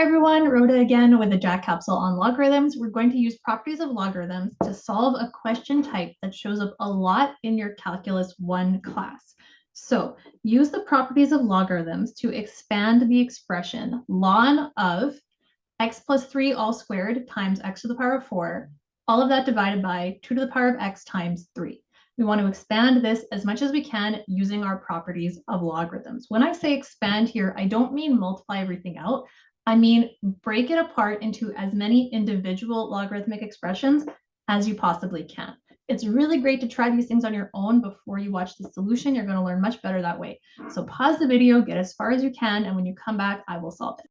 everyone, Rhoda again with a JAC capsule on logarithms. We're going to use properties of logarithms to solve a question type that shows up a lot in your Calculus 1 class. So use the properties of logarithms to expand the expression ln of x plus 3 all squared times x to the power of 4, all of that divided by 2 to the power of x times 3. We want to expand this as much as we can using our properties of logarithms. When I say expand here, I don't mean multiply everything out. I mean break it apart into as many individual logarithmic expressions as you possibly can. It's really great to try these things on your own before you watch the solution. You're going to learn much better that way. So pause the video, get as far as you can, and when you come back, I will solve it.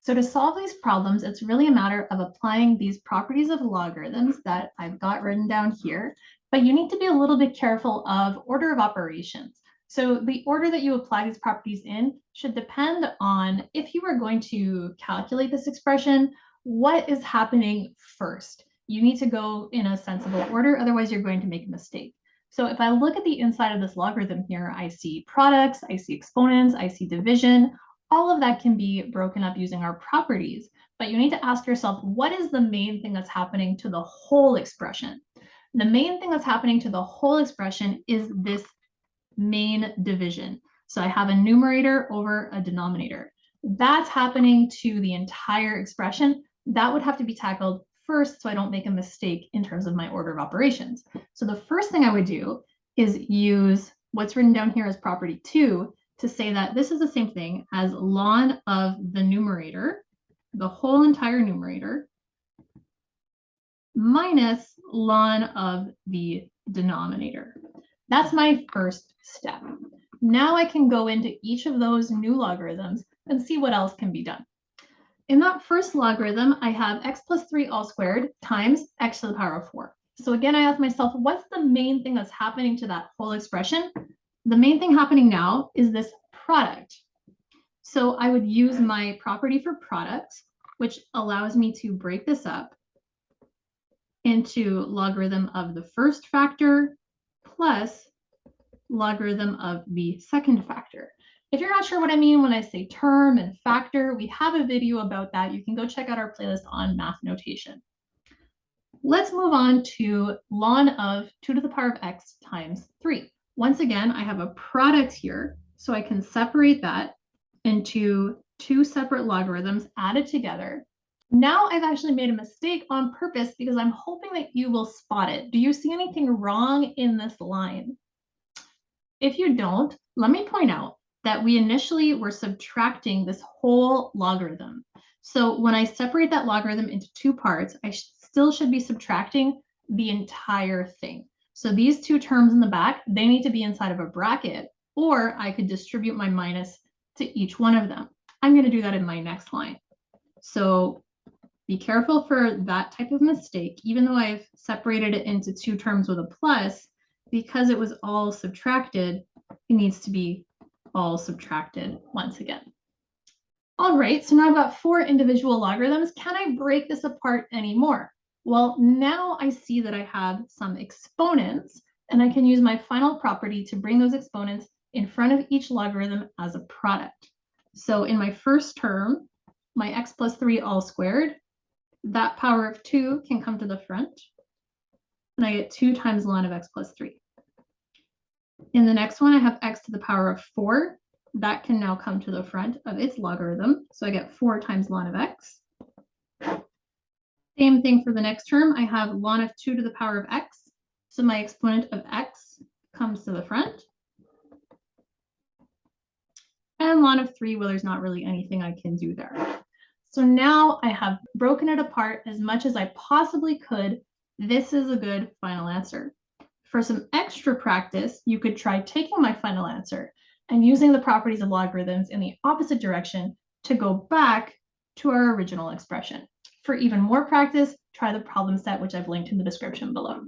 So to solve these problems, it's really a matter of applying these properties of logarithms that I've got written down here, but you need to be a little bit careful of order of operations. So the order that you apply these properties in should depend on if you are going to calculate this expression, what is happening first. You need to go in a sensible order, otherwise you're going to make a mistake. So if I look at the inside of this logarithm here, I see products, I see exponents, I see division. All of that can be broken up using our properties, but you need to ask yourself, what is the main thing that's happening to the whole expression? The main thing that's happening to the whole expression is this main division. So I have a numerator over a denominator. That's happening to the entire expression. That would have to be tackled first so I don't make a mistake in terms of my order of operations. So the first thing I would do is use what's written down here as property 2 to say that this is the same thing as ln of the numerator, the whole entire numerator, minus ln of the denominator. That's my first step. Now I can go into each of those new logarithms and see what else can be done. In that first logarithm, I have x plus 3 all squared times x to the power of 4. So again, I ask myself, what's the main thing that's happening to that whole expression? The main thing happening now is this product. So I would use my property for products, which allows me to break this up into logarithm of the first factor plus logarithm of the second factor. If you're not sure what I mean when I say term and factor, we have a video about that. You can go check out our playlist on math notation. Let's move on to ln of 2 to the power of x times 3. Once again, I have a product here, so I can separate that into two separate logarithms added together. Now I've actually made a mistake on purpose because I'm hoping that you will spot it. Do you see anything wrong in this line? If you don't, let me point out that we initially were subtracting this whole logarithm. So when I separate that logarithm into two parts, I still should be subtracting the entire thing. So these two terms in the back, they need to be inside of a bracket, or I could distribute my minus to each one of them. I'm going to do that in my next line. So be careful for that type of mistake. Even though I've separated it into two terms with a plus, because it was all subtracted, it needs to be all subtracted once again. All right, so now I've got 4 individual logarithms. Can I break this apart anymore? Well, now I see that I have some exponents, and I can use my final property to bring those exponents in front of each logarithm as a product. So in my first term, my x plus 3 all squared, that power of 2 can come to the front, and I get 2 times ln of x plus 3. In the next one, I have x to the power of 4. That can now come to the front of its logarithm, so I get 4 times ln of x. Same thing for the next term. I have ln of 2 to the power of x, so my exponent of x comes to the front. And ln of 3, well, there's not really anything I can do there. So now I have broken it apart as much as I possibly could. This is a good final answer. For some extra practice, you could try taking my final answer and using the properties of logarithms in the opposite direction to go back to our original expression. For even more practice, try the problem set, which I've linked in the description below.